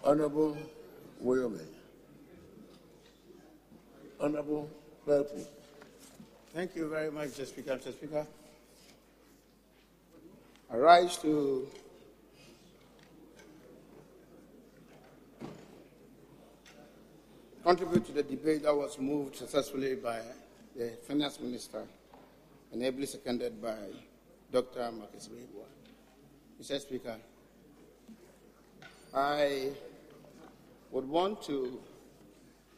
Honorable Woyome. Honorable Belpu. Thank you very much, Mr. Speaker. Mr. Speaker, I rise to contribute to the debate that was moved successfully by the Finance Minister and ably seconded by Dr. Marcus Bebua. Mr. Speaker, I would want to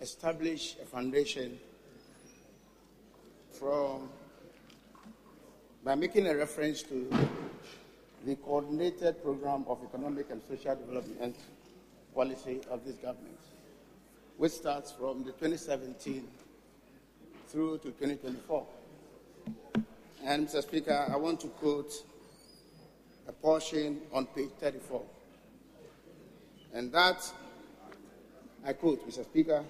establish a foundation by making a reference to the coordinated program of economic and social development policy of this government, which starts from the 2017 through to 2024. And, Mr. Speaker, I want to quote a portion on page 34. And that, I quote, Mr. Speaker,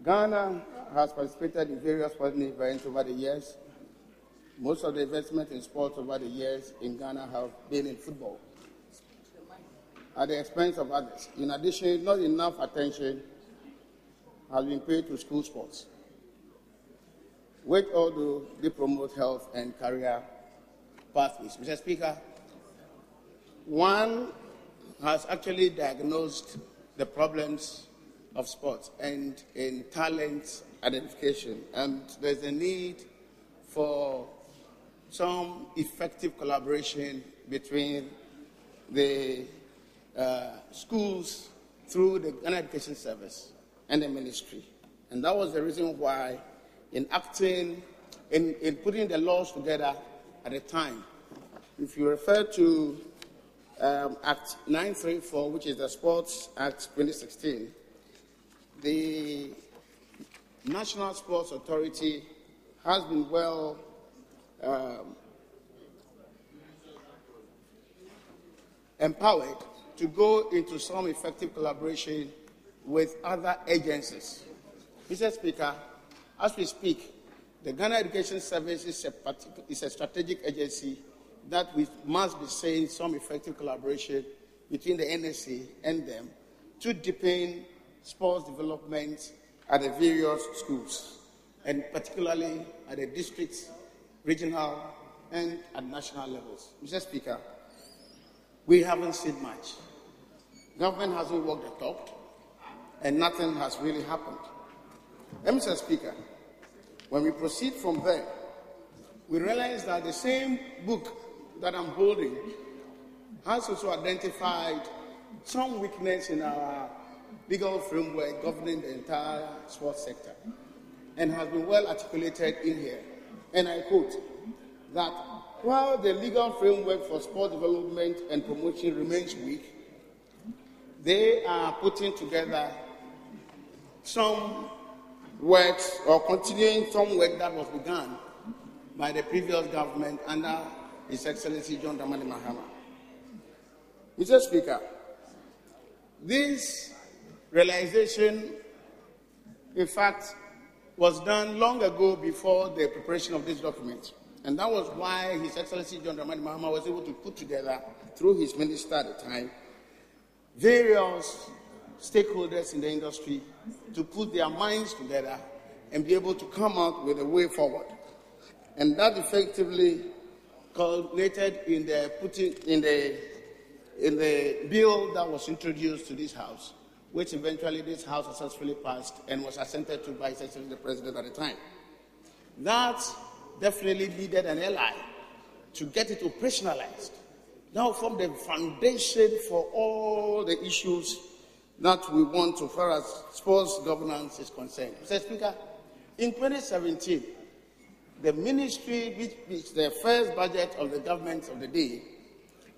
Ghana has participated in various sporting events over the years. Most of the investment in sports over the years in Ghana have been in football, at the expense of others. In addition, not enough attention has been paid to school sports, which although they promote health and career pathways. Mr. Speaker, one has actually diagnosed the problems of sports and in talent identification, and there's a need for some effective collaboration between the schools through the Ghana Education Service and the ministry. And that was the reason why in putting the laws together at the time, if you refer to Act 934, which is the Sports Act 2016, the National Sports Authority has been well empowered to go into some effective collaboration with other agencies. Mr. Speaker, as we speak, the Ghana Education Service is a strategic agency that we must be saying some effective collaboration between the NSA and them to deepen sports development at the various schools, and particularly at the districts, regional, and at national levels. Mr. Speaker, we haven't seen much. Government hasn't walked the talk, and nothing has really happened. And Mr. Speaker, when we proceed from there, we realize that the same book that I'm holding has also identified some weakness in our legal framework governing the entire sports sector, and has been well articulated in here. And I quote, that while the legal framework for sport development and promotion remains weak, they are putting together some works or continuing some work that was begun by the previous government under His Excellency John Dramani Mahama. Mr. Speaker, this realization, in fact, was done long ago before the preparation of this document. And that was why His Excellency John Dramani Mahama was able to put together, through his minister at the time, various stakeholders in the industry to put their minds together and be able to come out with a way forward. And that effectively culminated in the bill that was introduced to this House, which eventually this House successfully passed and was assented to by His Excellency the President at the time. That definitely needed an ally to get it operationalized. Now form the foundation for all the issues that we want so far as sports governance is concerned. Mr. Speaker, in 2017, the ministry, which is the first budget of the government of the day,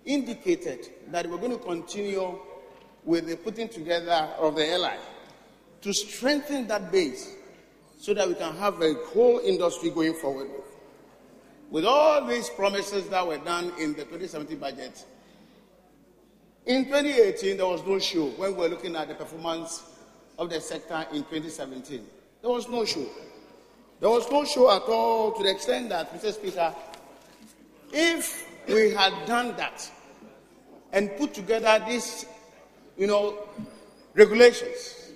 indicated that we're going to continue with the putting together of the LI to strengthen that base so that we can have a whole industry going forward. With all these promises that were done in the 2017 budget, in 2018, there was no show when we were looking at the performance of the sector in 2017. There was no show. There was no show at all, to the extent that, Mr. Speaker, if we had done that and put together these, regulations,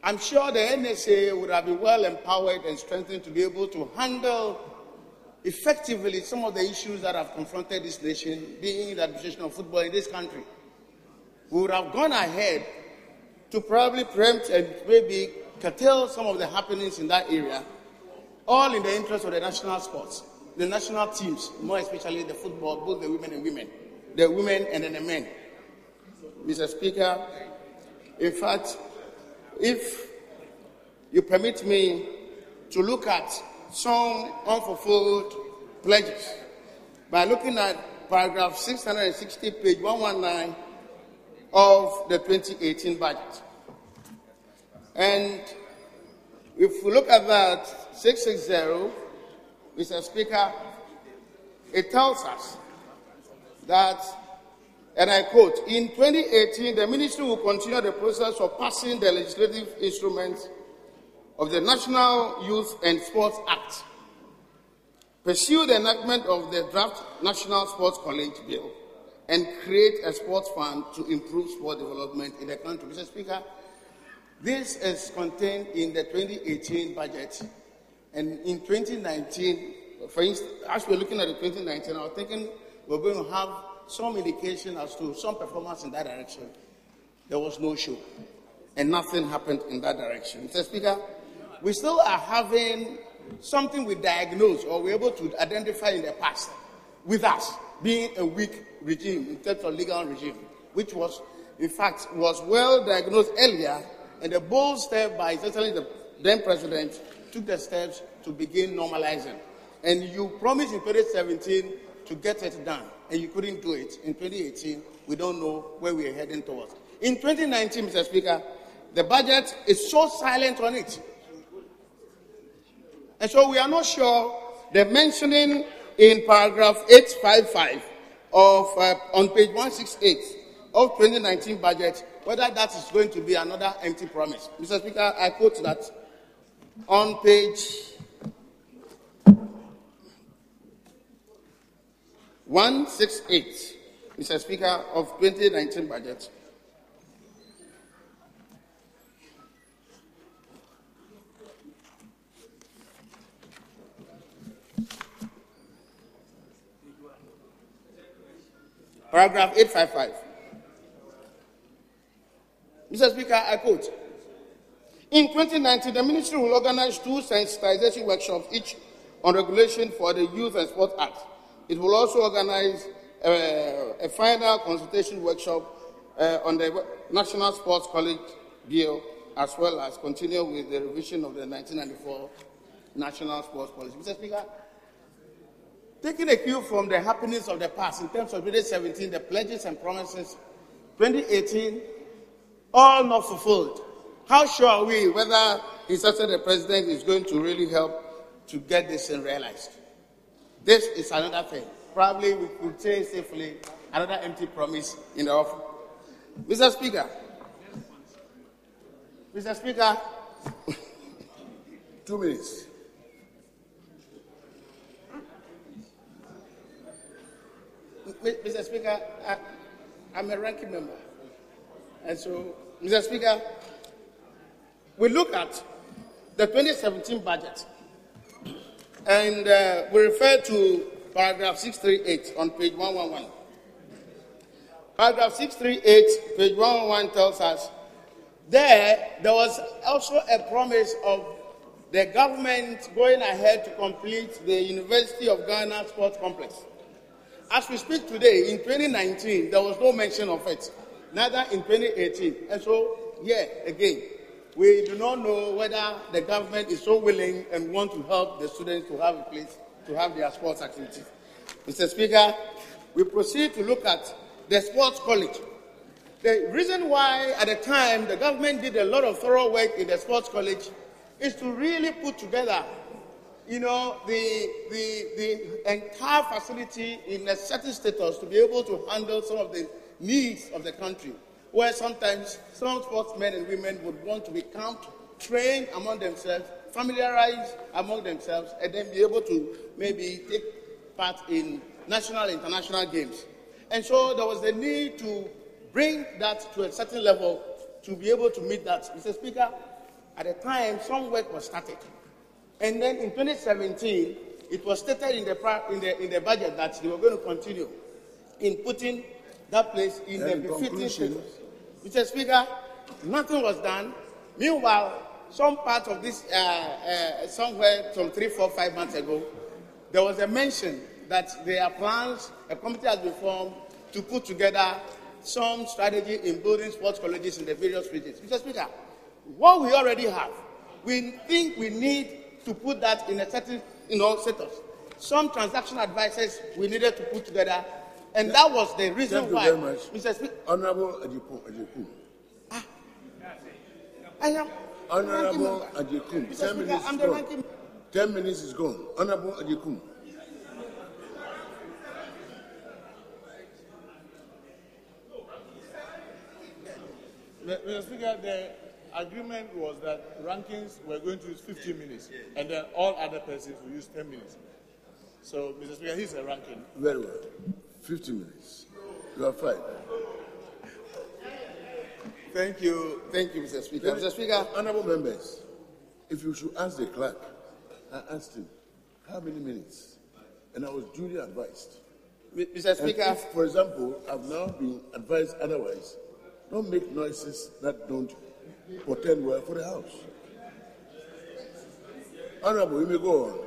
I'm sure the NSA would have been well empowered and strengthened to be able to handle effectively some of the issues that have confronted this nation, being the administration of football in this country. We would have gone ahead to probably preempt and maybe curtail some of the happenings in that area, all in the interest of the national sports, the national teams, more especially the football, both the women and then the men. Mr. Speaker, in fact, if you permit me to look at some unfulfilled pledges by looking at paragraph 660, page 119 of the 2018 budget. And if we look at that 660, Mr. Speaker, it tells us that, and I quote, in 2018, the ministry will continue the process of passing the legislative instruments of the National Youth and Sports Act, pursue the enactment of the draft National Sports College Bill, and create a sports fund to improve sport development in the country. Mr. Speaker, this is contained in the 2018 budget. And in 2019, for instance, as we're looking at the 2019, I was thinking we're going to have some indication as to some performance in that direction. There was no show, and nothing happened in that direction. Mr. Speaker, we still are having something we diagnose or we're able to identify in the past with us being a weak regime in terms of legal regime, which was, in fact, was well diagnosed earlier, and a bold step by essentially the then president took the steps to begin normalizing. And you promised in 2017 to get it done, and you couldn't do it. In 2018, we don't know where we are heading towards. In 2019, Mr. Speaker, the budget is so silent on it. And so we are not sure the mentioning in paragraph 855 of on page 168 of 2019 budget, whether that is going to be another empty promise. Mr. Speaker, I quote that on page 168, Mr. Speaker, of 2019 budget. Paragraph 855. Mr. Speaker, I quote, in 2019, the ministry will organize 2 sensitization workshops, each on regulation for the Youth and Sport Act. It will also organize a final consultation workshop on the National Sports College Bill, as well as continue with the revision of the 1994 National Sports Policy. Mr. Speaker, taking a cue from the happenings of the past in terms of 2017, the pledges and promises, 2018, all not fulfilled. How sure are we whether His Excellency the President is going to really help to get this thing realized? This is another thing. Probably we could say safely another empty promise in the office. Mr. Speaker. Mr. Speaker. 2 minutes. Mr. Speaker, I'm a ranking member. And so, Mr. Speaker, we look at the 2017 budget, and we refer to paragraph 638 on page 111. Paragraph 638, page 111 tells us there was also a promise of the government going ahead to complete the University of Ghana Sports Complex. As we speak today, in 2019, there was no mention of it, neither in 2018. And so, again, we do not know whether the government is so willing and want to help the students to have a place to have their sports activities. Mr. Speaker, we proceed to look at the sports college. The reason why, at the time, the government did a lot of thorough work in the sports college is to really put together, the entire facility in a certain status to be able to handle some of the needs of the country, where sometimes some sportsmen and women would want to be camped, trained among themselves, familiarized among themselves, and then be able to maybe take part in national and international games. And so there was the need to bring that to a certain level to be able to meet that. Mr. Speaker, at the time, some work was started. And then in 2017, it was stated in the budget that they were going to continue in putting that place in the befitting status. Mr. Speaker, nothing was done. Meanwhile, some part of this, somewhere some 3, 4, 5 months ago, there was a mention that there are plans, a committee has been formed to put together some strategy in building sports colleges in the various regions. Mr. Speaker, what we already have, we think we need to put that in a certain, status. Some transaction advisors we needed to put together, and that was the reason why. Thank you very much. Mr. Speaker. Honorable Ajiku. I am. Honorable Ajiku. 10 minutes is gone. 10 minutes is gone. Honorable Ajiku. Mr. Speaker, the agreement was that rankings were going to use 15 minutes, and then all other persons will use 10 minutes. So, Mr. Speaker, here's a ranking. Very well. 50 minutes. You are fine. Thank you, Mr. Speaker. Mr. Speaker, honorable members, if you should ask the clerk, I asked him, how many minutes? And I was duly advised. Mr. Speaker. And if, for example, I've now been advised otherwise, don't make noises that don't portend well for the House. Honorable, you may go on.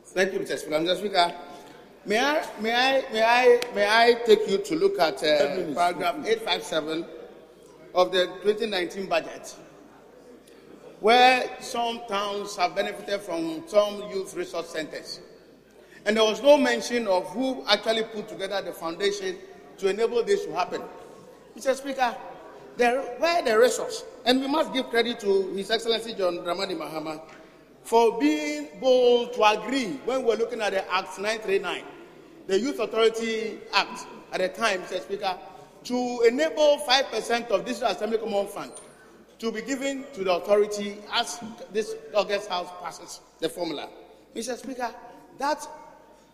Thank you, Mr. Speaker. Mr. Speaker, may I take you to look at paragraph 857 of the 2019 budget, where some towns have benefited from some youth resource centers. And there was no mention of who actually put together the foundation to enable this to happen. Mr. Speaker, where the resource, and we must give credit to His Excellency John Dramani Mahama for being bold to agree when we were looking at the Act 939, the Youth Authority Act at the time, Mr. Speaker, to enable 5% of this Assembly Common Fund to be given to the authority as this August House passes the formula. Mr. Speaker, that,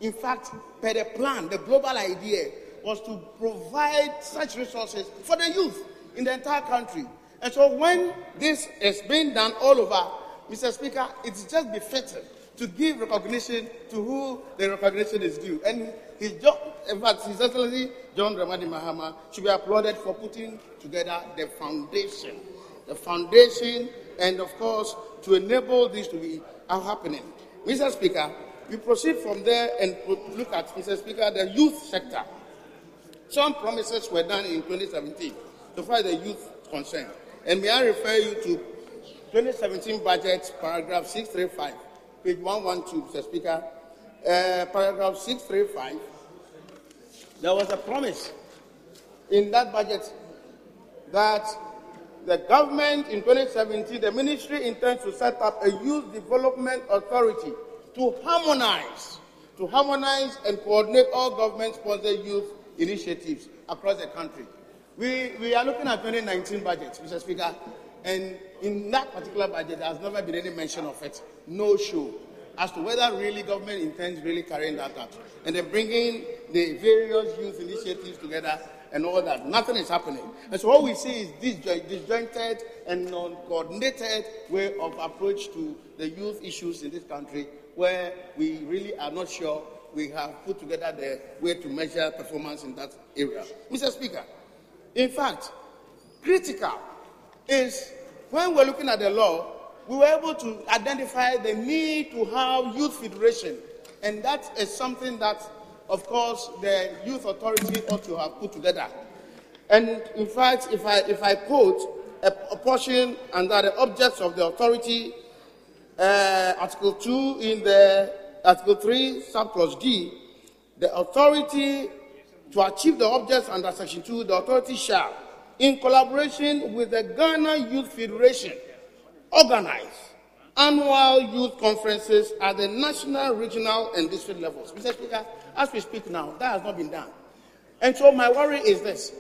in fact, per the plan, the global idea was to provide such resources for the youth in the entire country. And so when this is being done all over, Mr. Speaker, it's just befitting to give recognition to who the recognition is due. And His Excellency John Dramani Mahama should be applauded for putting together the foundation, and of course, to enable this to be happening. Mr. Speaker, we proceed from there and look at, Mr. Speaker, the youth sector. Some promises were done in 2017 so far the youth concerned. And may I refer you to 2017 budget, paragraph 635, page 112, Mr. Speaker. Paragraph 635, there was a promise in that budget that the government in 2017, the ministry intends to set up a youth development authority to harmonize and coordinate all government-sponsored youth initiatives across the country. We are looking at 2019 budget, Mr. Speaker, and in that particular budget, there has never been any mention of it. No show as to whether really government intends really carrying that out. And then bringing the various youth initiatives together and all that. Nothing is happening. And so what we see is this disjointed and non-coordinated way of approach to the youth issues in this country, where we really are not sure we have put together the way to measure performance in that area. Mr. Speaker, in fact, critical is when we're looking at the law, we were able to identify the need to have youth federation. And that is something that, of course, the youth authority ought to have put together. And in fact, if I quote a portion under the objects of the authority, Article 2 in the Article 3, subclause D, the authority to achieve the objects under Section 2, the authority shall, in collaboration with the Ghana Youth Federation, organize annual youth conferences at the national, regional, and district levels. Mr. Speaker, as we speak now, that has not been done. And so my worry is this.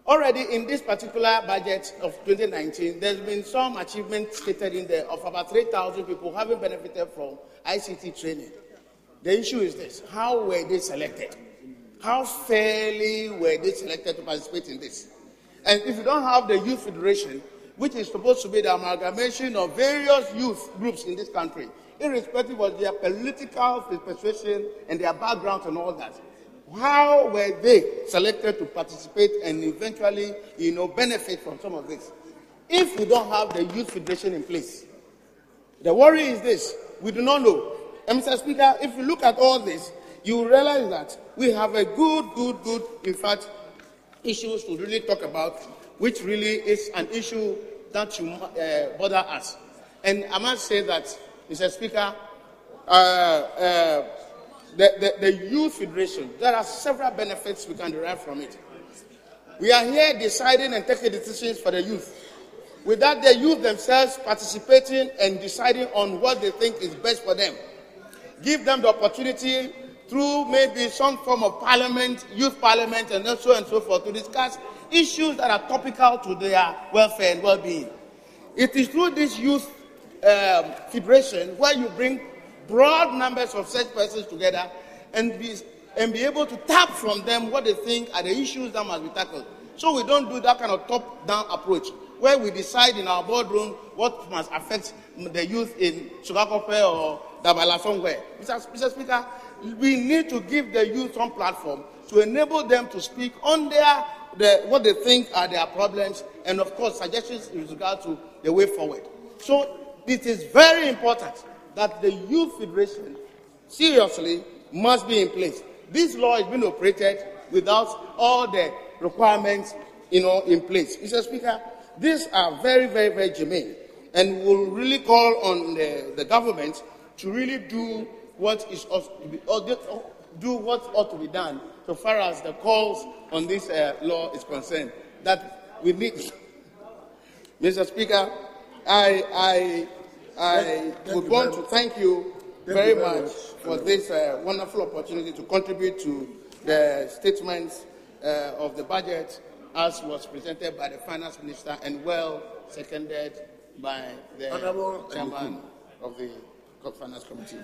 Already in this particular budget of 2019, there's been some achievement stated in there of about 3,000 people having benefited from ICT training. The issue is this: how were they selected? How fairly were they selected to participate in this? And if you don't have the Youth Federation, which is supposed to be the amalgamation of various youth groups in this country, irrespective of their political persuasion and their background and all that, how were they selected to participate and eventually, benefit from some of this? If we don't have the Youth Federation in place, the worry is this: we do not know. And Mr. Speaker, if you look at all this, you will realize that we have a good, in fact, issues to really talk about, which really is an issue that should bother us. And I must say that, Mr. Speaker, the Youth Federation, there are several benefits we can derive from it. We are here deciding and taking decisions for the youth, without the youth themselves participating and deciding on what they think is best for them. Give them the opportunity through maybe some form of parliament, youth parliament, and so on and so forth, to discuss issues that are topical to their welfare and well-being. It is through this youth federation where you bring broad numbers of such persons together and be able to tap from them what they think are the issues that must be tackled. So we don't do that kind of top-down approach, where we decide in our boardroom what must affect the youth in Sugakope or Dabala somewhere. Mr. Speaker, we need to give the youth some platform to enable them to speak on what they think are their problems, and of course suggestions with regard to the way forward. So it is very important that the Youth Federation seriously must be in place. This law is being operated without all the requirements in place. Mr. Speaker, these are very, very, very germane, and we'll really call on the government to really do what ought to be done so far as the calls on this law is concerned. That we need. Mr. Speaker, I would want to thank you very much for this wonderful opportunity to contribute to the statements of the budget as was presented by the Finance Minister and well seconded by the Chairman of the Finance Committee.